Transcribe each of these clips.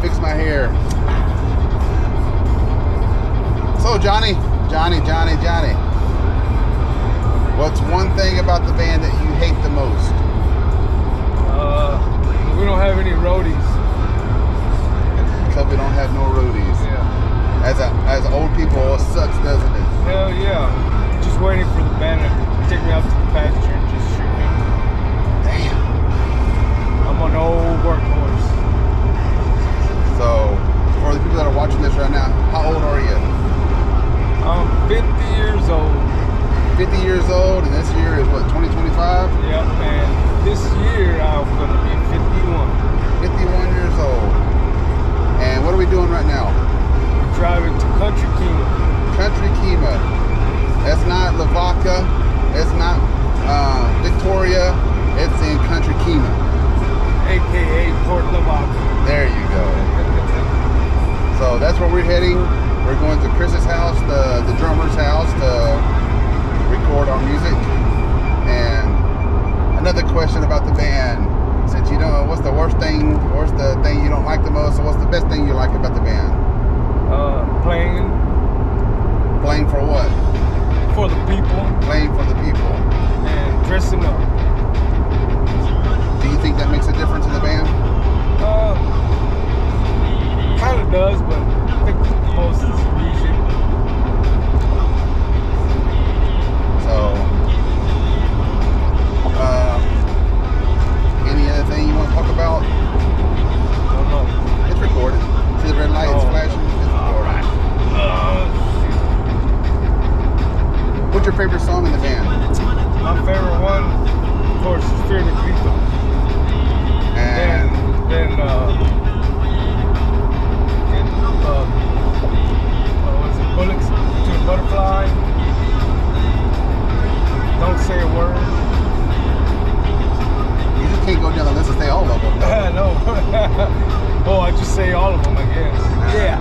fix my hair. So Johnny. What's one thing about the band that you hate the most? We don't have any roadies. Because we don't have no roadies. Yeah. As old people, it sucks, doesn't it? Hell yeah. Just waiting for the band to take me out to the pasture and just shoot me. Damn. I'm an old workhorse. So, for the people that are watching this right now, how old are you? I'm 50 years old. 50 years old, and this year is what, 2025? Yep, and this year I'm gonna be 51. 51 years old. And what are we doing right now? We're driving to Country Kima. Country Kima. That's not Lavaca. It's not Victoria. It's in Country Kima. AKA Port Lavaca. There you go. So that's where we're heading. We're going to Chris's house, the drummer's house, to record our music. And another question about the band. Since you know, what's the thing you don't like the most, or what's the best thing you like about the band? Playing Playing for what? for the people Playing for the people. and dressing up. Do you think that makes a difference in the band? Kind of does, but I think most is music. So, any other thing you want to talk about? Don't know. It's recorded. See the red light? It's flashing. It's recorded. What's your favorite song in the band? My favorite one, of course, is Fear the Grito. And Then what was it? Bullets to the Butterfly. Don't Say a Word. you just can't go down the list and say all of them. No. Oh, I just say all of them, I guess. Yeah.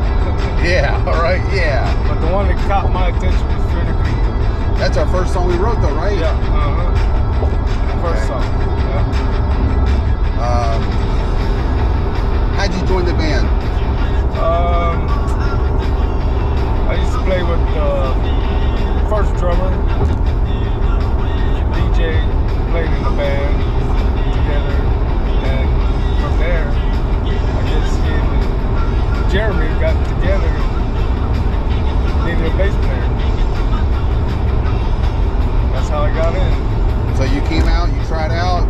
Yeah, all right, yeah. But the one that caught my attention was Fear the Grito. That's our first song we wrote, though, right? Yeah. First Okay. song. Yeah. How'd you join the band? I used to play with the first drummer, DJ, played in the band together, and from there, I guess he and Jeremy got together and needed a bass player. That's how I got in. So you came out, you tried out.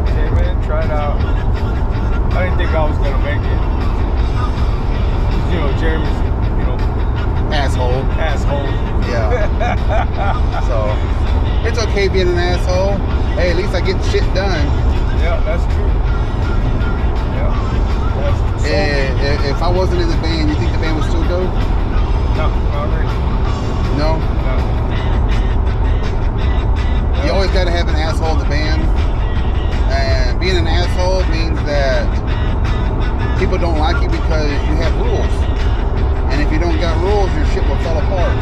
Came in, tried out. I didn't think I was gonna make it. You know, Jeremy's, Asshole. asshole. Yeah. So it's okay being an asshole. Hey, at least I get shit done. Yeah, that's true. Yeah. That's true. If I wasn't in the band, you think the band would still go? No, not really. No. No. You always got to have an asshole in the band. And being an asshole means that people don't like you because you have rules. And if you don't got rules, your shit will fall apart.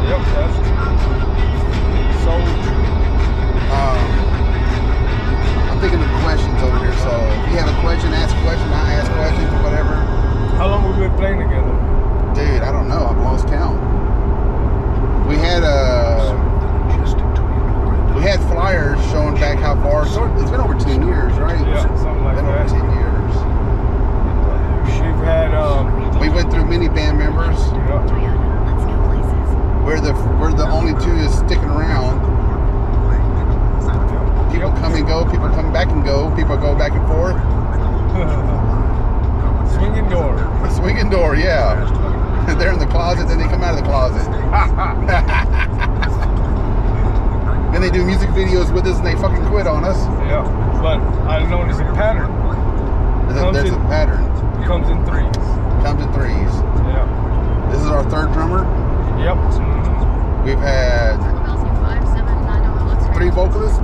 Yep, that's true. So true. I'm thinking of questions over here, so if you have a question, ask a question, I ask questions, whatever. How long have we been playing together? Dude, I don't know. I've lost count. We had flyers showing back how far. So it's been over 10 years, right? Yeah, something like been that. over 10 years. We've had We went through many band members. yeah. We're the only two that's sticking around. People come and go. People come back and go. People go back and forth. Swinging door. Swinging door, yeah. They're in the closet, then they come out of the closet. Then they do music videos with us and they fucking quit on us. Yeah, but I noticed a pattern. There's a pattern. Comes in threes. Comes in threes. Yeah. This is our third drummer. Yep. We've had 3 vocalists.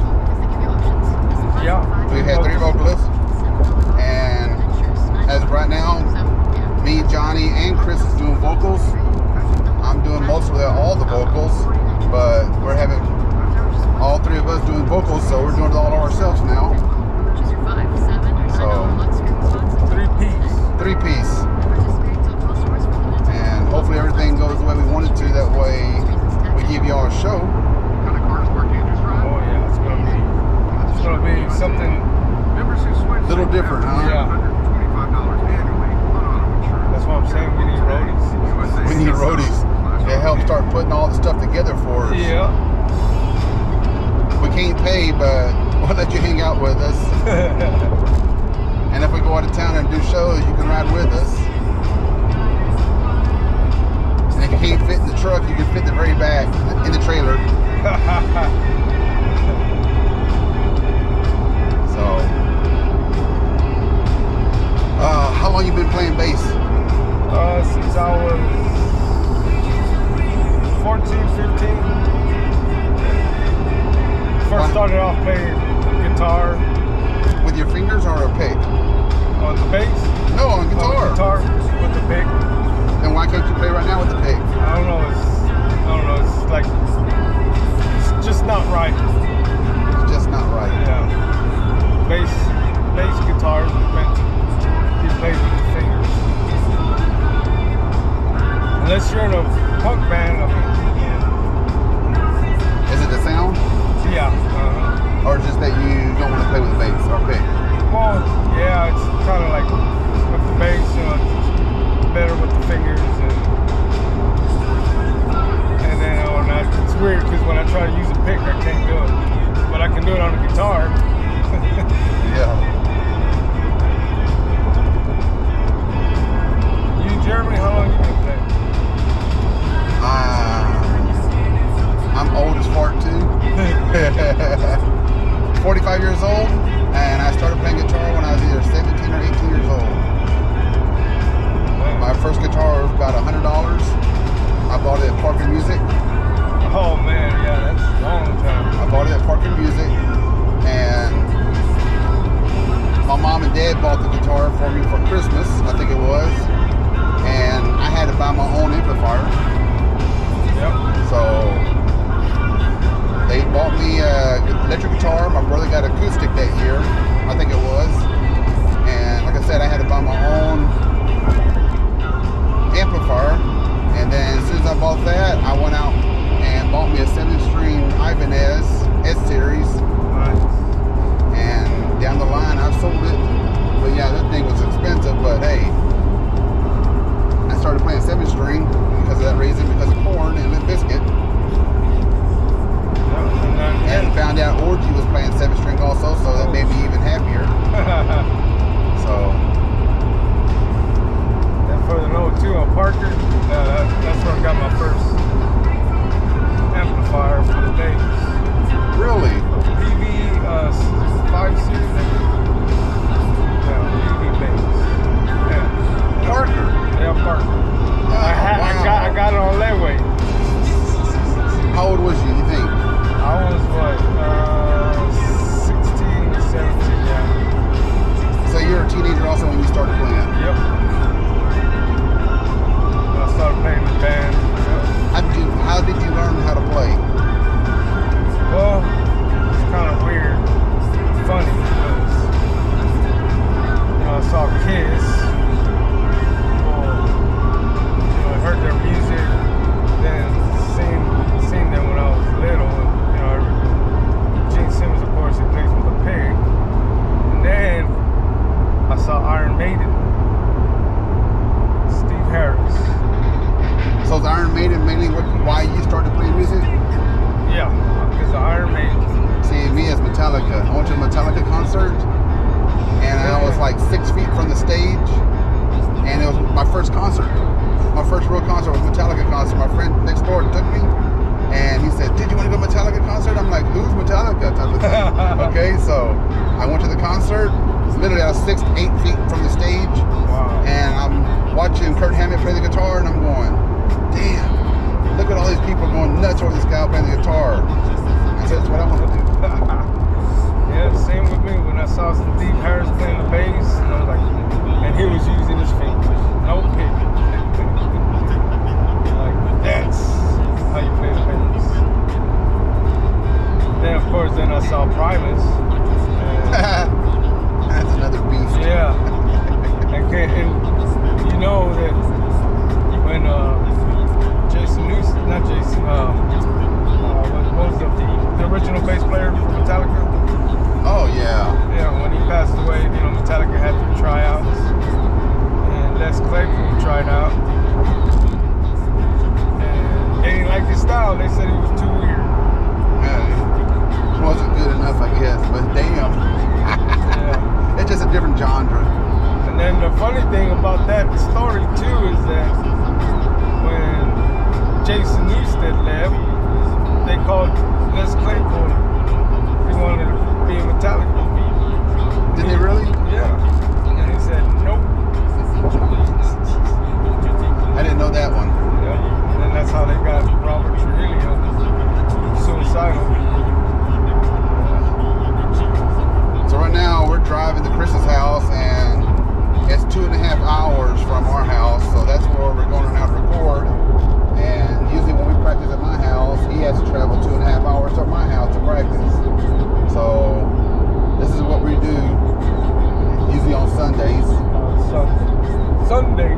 Yeah. We've had 3 vocalists. And as of right now, me, Johnny, and Chris is doing vocals. I'm doing all the vocals, but we're having all 3 of us doing vocals, so we're doing it all ourselves now. So 3 piece. 3-piece. huh? Yeah. That's what I'm saying. We need roadies. We need roadies to help start putting all the stuff together for us. Yeah. We can't pay, but we'll let you hang out with us. And if we go out of town and do shows, you can ride with us. And if you can't fit in the truck, you can fit in the very back in the trailer. So, how long you been playing bass? Since I was 14, 15. First started off playing guitar. With your fingers or a pick? On the bass? No, on guitar. Guitar with the pick. Then why can't you play right now with the pick? I don't know. It's like it's just not right. It's just not right. Yeah. Bass guitars meant you play with the fingers. Unless you're in a punk band, I mean, Is it the sound? yeah. Or just that you don't want to play with the bass or pick? Well, yeah, it's kind of like with the bass, it's better with the fingers, and then it's weird because when I try to use a pick, I can't do it, but I can do it on the guitar. Yeah. You, Jeremy, how long you been playing? I'm old as fart too. 45 years old, and I started playing guitar when I was either 17 or 18 years old. Wow. My first guitar was about $100. I bought it at Parker Music. Oh man, yeah, that's a long time. I bought it at Parker Music, and my mom and dad bought the guitar for me for Christmas, I think it was, and I had to buy my own amplifier. Yep. So they bought me an electric guitar. My brother got acoustic that year, I think it was. And like I said, I had to buy my own amplifier. And then as soon as I bought that, I went out and bought me a 7-string Ibanez S-Series. Nice. And down the line, I've sold it. But yeah, that thing was expensive. But hey, I started playing 7-string because of that reason, because of Korn and Limp Bizkit. And found out Orgy was playing 7-string also, so that made me even happier. So, And for the note too, on Parker, that's where I got my first amplifier for the bass. really? PV 5 series. Yeah, PV bass. Yeah. Parker? Yeah, Parker. I got it on layaway. How old was you think? I was what, 16, 17, yeah. So you were a teenager also when you started playing? Yep. When I started playing in the band. How did you learn how to play? Well, it's kind of weird, funny, because, I saw Kiss, I heard their music, then seen them when I was little, Gene Simmons, of course, he plays with a pig, and then I saw Iron Maiden, Steve Harris. So is Iron Maiden mainly why you started playing music? Yeah, because of Iron Maiden. See, me as Metallica. I went to a Metallica concert, and I was like 6 feet from the stage, and it was my first concert. My first real concert was Metallica concert. My friend next door took me, and he said, "Did you want to go to a Metallica concert?" I'm like, "Who's Metallica?" type of thing. Okay, so I went to the concert. Literally, I was 6 to 8 feet from the stage, Wow. and I'm watching Kurt Hammett play the guitar, and I'm going, "Damn, look at all these people going nuts over this guy playing the guitar." I said, "That's what I want to do." Yeah, same with me. When I saw Steve Harris playing the bass, and I was like, and he was using his fingers, no pick. Like, that's how you play the bass. Then, of course, I saw Primus. And That's another beast. yeah, And the funny thing about that story too is that when Jason Newsted left, they called Les Claypool. He wanted to be in Metallica. Did they really? Yeah. And he said nope. I didn't know that one. Yeah. And that's how they got Robert Trujillo suicidal. So right now we're driving to Chris's house, and it's 2.5 hours from our house. So that's where we're going now to record. And usually when we practice at my house, he has to travel 2.5 hours to my house to practice. So this is what we do usually on Sundays. Sunday.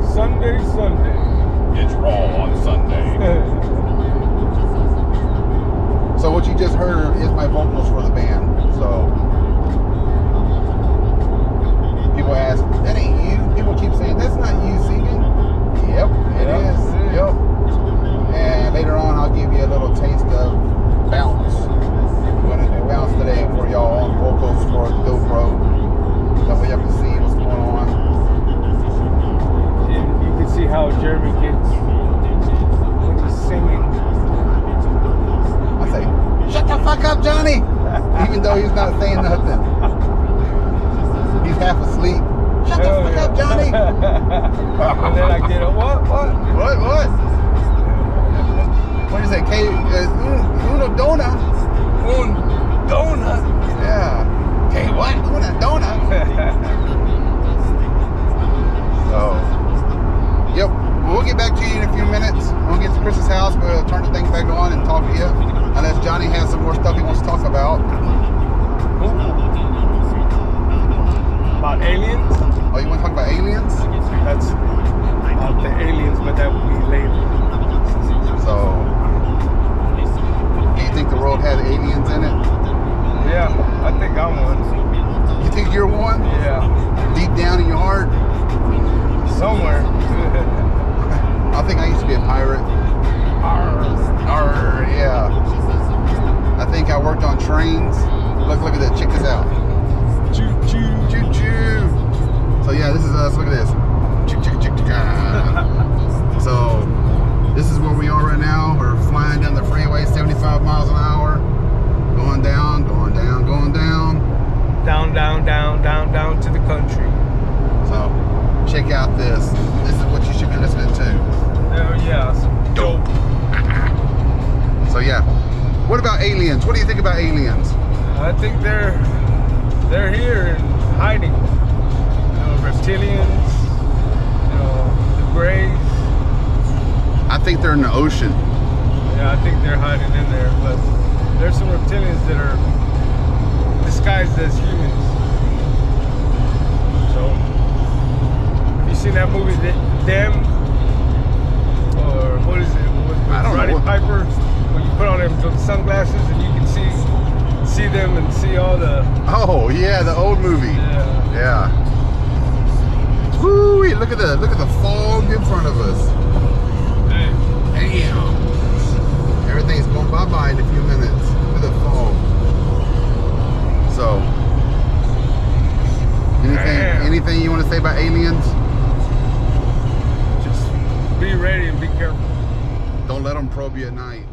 It's Raw on Sunday. So what you just heard is my vocals for the band. So people ask, that ain't you. People keep saying, that's not you singing. Yep, it is. Yep. And later on, I'll give you a little taste of Bounce. We're going to do Bounce today for y'all on vocals for the GoPro. That way y'all can see what's going on. And you can see how Jeremy gets when he's singing. I say, shut the fuck up, Johnny! Even though he's not saying nothing. He's half asleep. Shut the fuck up, Johnny! And then I get a what? What? What do you say? Uno dona. Un donut. Yeah. Okay, what? Una dona. So, yep. We'll get back to you in a few minutes. We'll get to Chris's house. We'll turn the thing back on and talk to you. Unless Johnny has some more stuff he wants to talk about. About aliens? Oh, you want to talk about aliens? That's about the aliens, but that will be later. So, do you think the world had aliens in it? Yeah, I think I'm one. You think you're one? Yeah. Deep down in your heart? Somewhere. I think I used to be a pirate. Arr, yeah. I think I worked on trains. Look at that. Check this out. Choo choo. Choo choo. So yeah, this is us. Look at this. Choo choo choo choo. So this is where we are right now. We're flying down the freeway, 75 miles an hour. Going down, going down, going down. Down to the country. So check out this. This is what you should be listening to. Oh yeah, some dope. So yeah. What about aliens? What do you think about aliens? I think they're here and hiding. You know, reptilians, you know, the Greys. I think they're in the ocean. Yeah, I think they're hiding in there, but there's some reptilians that are disguised as humans. So, have you seen that movie, Them? Or what is it? I don't know. Roddy Piper, when you put on them sunglasses and you can see them and see all the... Oh yeah, the old movie. Yeah. Woo! Look at the fog in front of us. Damn. Everything's going bye-bye in a few minutes. Look at the fog. So, anything you want to say about aliens? Just be ready and be careful. Don't let them probe you at night.